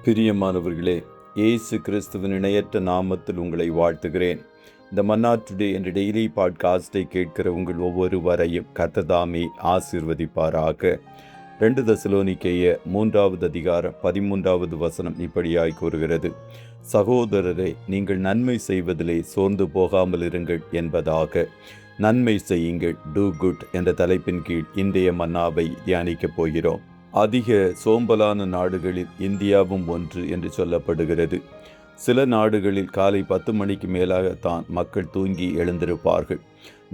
பிரியமானவர்களே, இயேசு கிறிஸ்துவின் இணையற்ற நாமத்தில் உங்களை வாழ்த்துகிறேன். இந்த மன்னா டுடே என்ற டெய்லி பாட்காஸ்டை கேட்கிற உங்கள் ஒவ்வொருவரையும் கர்த்தர் தாமே ஆசீர்வதிப்பாராக. 2 தெசலோனிக்கேயர் 3வது அதிகாரம் 13வது வசனம் இப்படியாய் கூறுகிறது: சகோதரரே, நீங்கள் நன்மை செய்வதிலே சோர்ந்து போகாமல் இருங்கள் என்பதாக. நன்மை செய்யுங்கள், டூ குட் என்ற தலைப்பின் கீழ் இன்றைய மன்னாவை தியானிக்கப் போகிறோம். அதிக சோம்பலான நாடுகளில் இந்தியாவும் ஒன்று என்று சொல்லப்படுகிறது. சில நாடுகளில் காலை 10 மணிக்கு மேலாகத்தான் மக்கள் தூங்கி எழுந்திருப்பார்கள்.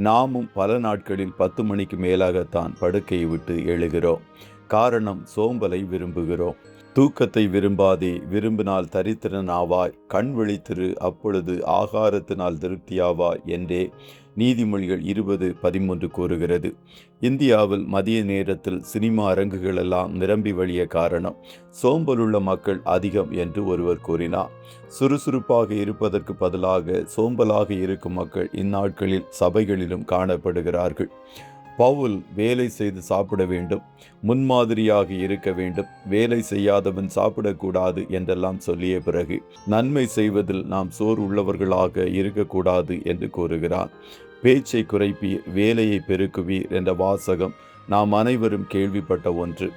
நாமும் பல நாட்களில் 10 மணிக்கு மேலாகத்தான் படுக்கையை விட்டு எழுகிறோம். காரணம், சோம்பலை விரும்புகிறோம். தூக்கத்தை விரும்பாதே, விரும்பினால் தரித்திரனாவாய். கண் விழித்திரு, அப்பொழுது ஆகாரத்தினால் திருப்தியாவாய் என்றே நீதிமொழிகள் 20:13 கூறுகிறது. இந்தியாவில் மதிய நேரத்தில் சினிமா அரங்குகள் எல்லாம் நிரம்பி வழிய காரணம் சோம்பலுள்ள மக்கள் அதிகம் என்று ஒருவர் கூறினார். சுறுசுறுப்பாக இருப்பதற்கு பதிலாக சோம்பலாக இருக்கும் மக்கள் இந்நாட்களில் சபைகளிலும் காணப்படுகிறார்கள். பவுல் வேலை செய்து சாப்பிட வேண்டும், முன்மாதிரியாக இருக்க வேண்டும், வேலை செய்யாதவன் சாப்பிடக்கூடாது என்றெல்லாம் சொல்லிய பிறகு நன்மை செய்வதில் நாம் சோறு உள்ளவர்களாக இருக்கக்கூடாது என்று கூறுகிறார். பேச்சை குறைப்பீர், வேலையை பெருக்குவீர் என்ற வாசகம் நாம் அனைவரும் கேள்விப்பட்ட ஒன்று.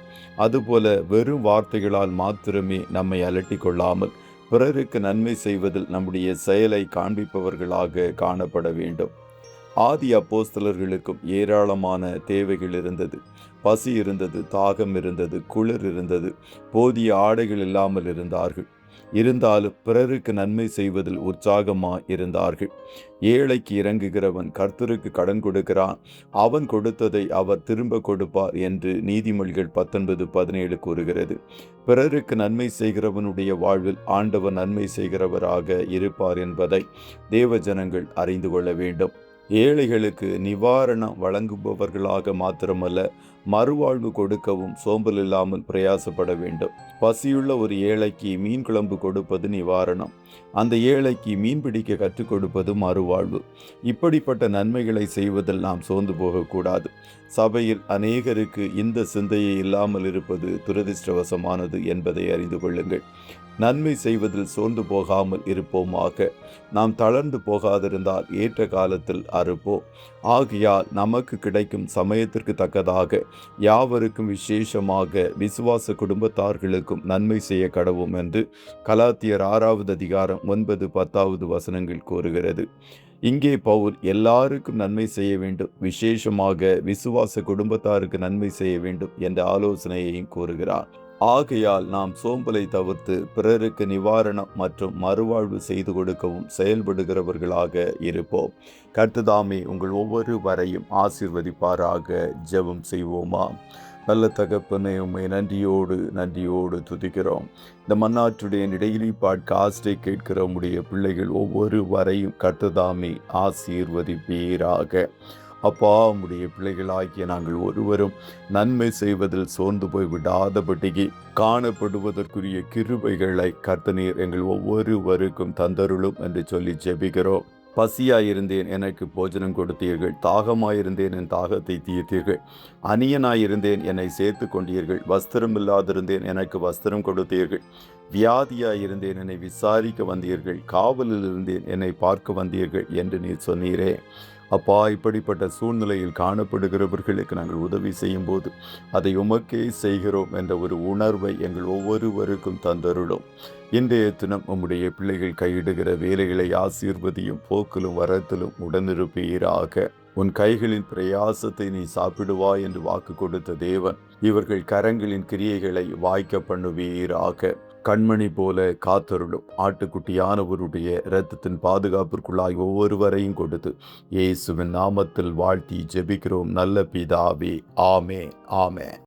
அதுபோல வெறும் வார்த்தைகளால் மாத்திரமே நம்மை அலட்டி கொள்ளாமல் பிறருக்கு நன்மை செய்வதில் நம்முடைய செயலை காண்பிப்பவர்களாக காணப்பட வேண்டும். ஆதி அப்போஸ்தலர்களுக்கும் ஏராளமான தேவைகள் இருந்தது. பசி இருந்தது, தாகம் இருந்தது, குளிர் இருந்தது, போதிய ஆடைகள் இல்லாமல் இருந்தார்கள். இருந்தாலும் பிறருக்கு நன்மை செய்வதில் உற்சாகமாக இருந்தார்கள். ஏழைக்கு இறங்குகிறவன் கர்த்தருக்கு கடன் கொடுக்கிறான், அவன் கொடுத்ததை அவர் திரும்ப கொடுப்பார் என்று நீதிமொழிகள் 19:17 கூறுகிறது. பிறருக்கு நன்மை செய்கிறவனுடைய வாழ்வில் ஆண்டவர் நன்மை செய்கிறவராக இருப்பார் என்பதை தேவ ஜனங்கள் அறிந்து கொள்ள வேண்டும். ஏழைகளுக்கு நிவாரணம் வழங்குபவர்களாக மாத்திரமல்ல, மறுவாழ்வு கொடுக்கவும் சோம்பல் இல்லாமல் பிரயாசப்பட வேண்டும். பசியுள்ள ஒரு ஏழைக்கு மீன் குழம்பு கொடுப்பது நிவாரணம். அந்த ஏழைக்கு மீன் பிடிக்க கற்றுக் கொடுப்பது மறுவாழ்வு. இப்படிப்பட்ட நன்மைகளை செய்வதில் நாம் சோர்ந்து போகக்கூடாது. சபையில் அநேகருக்கு இந்த சிந்தையை இல்லாமல் இருப்பது துரதிர்ஷ்டவசமானது என்பதை அறிந்து கொள்ளுங்கள். நன்மை செய்வதில் சோர்ந்து போகாமல் இருப்போமாக. நாம் தளர்ந்து போகாதிருந்தால் ஏற்ற காலத்தில் அறுப்போம். ஆகையால் நமக்கு கிடைக்கும் சமயத்திற்கு தக்கதாக யாவருக்கும், விசேஷமாக விசுவாச குடும்பத்தார்களுக்கும் நன்மை செய்ய கடவும் என்று கலாத்தியர் 6வது அதிகாரம் 9-10வது வசனங்கள் கூறுகிறது. இங்கே பவுல் எல்லாருக்கும் நன்மை செய்ய வேண்டும், விசேஷமாக விசுவாச குடும்பத்தாருக்கு நன்மை செய்ய வேண்டும் என்ற ஆலோசனையையும் கூறுகிறார். ஆகையால் நாம் சோம்பலை தவிர்த்து பிறருக்கு நிவாரணம் மற்றும் மறுவாழ்வு செய்து கொடுக்கவும் செயல்படுகிறவர்களாக இருப்போம். கர்த்தர் தாமே உங்கள் ஒவ்வொருவரையும் ஆசீர்வதிப்பாராக. ஜெபம் செய்வோமா? நல்ல தகப்பனே, உம்மை நன்றியோடு துதிக்கிறோம். இந்த மன்னா டுடே டெய்லி பாட்காஸ்டை கேட்கிற உம்முடைய பிள்ளைகள் ஒவ்வொருவரையும் கர்த்தர் தாமே ஆசீர்வதிப்பீராக. அப்பா, உம்முடைய பிள்ளைகளாகிய நாங்கள் ஒருவரும் நன்மை செய்வதில் சோர்ந்து போய் விடாதபடிக்கு காணப்படுவதற்குரிய கிருபைகளை கர்த்தர் எங்கள் ஒவ்வொருவருக்கும் தந்தருளும் என்று சொல்லி ஜெபிக்கிறோம். பசியாயிருந்தேன், எனக்கு போஜனம் கொடுத்தீர்கள். தாகமாயிருந்தேன், என் தாகத்தை தீர்த்தீர்கள். அந்நியனாயிருந்தேன், என்னை சேர்த்து கொண்டீர்கள். வஸ்திரம் இல்லாதிருந்தேன், எனக்கு வஸ்திரம் கொடுத்தீர்கள். வியாதியாயிருந்தேன், என்னை விசாரிக்க வந்தீர்கள். காவலில் இருந்தேன், என்னை பார்க்க வந்தீர்கள் என்று நீர் சொன்னீரே. அப்பா, இப்படிப்பட்ட சூழ்நிலையில் காணப்படுகிறவர்களுக்கு நாங்கள் உதவி செய்யும் போது அதை உமக்கே செய்கிறோம் என்ற ஒரு உணர்வை எங்கள் ஒவ்வொருவருக்கும் தந்தருளும். இன்றைய தினம் உம்முடைய பிள்ளைகள் கையிடுகிற வேலைகளை ஆசீர்வதியும், போக்கிலும் வரத்திலும் உடனிருப்பீராக. உன் கைகளின் பிரயாசத்தை நீ சாப்பிடுவாய் என்று வாக்கு கொடுத்த தேவன், இவர்கள் கரங்களின் கிரியைகளை வாய்க்க பண்ணுவீராக. கண்மணி போல காத்தருளும். ஆட்டுக்குட்டியானவருடைய இரத்தத்தின் பாதுகாப்பிற்குள்ளாய் ஒவ்வொருவரையும் கொடுத்து இயேசுவின் நாமத்தில் வாழ்த்தி ஜெபிக்கிறோம் நல்ல பிதாவே. ஆமென்.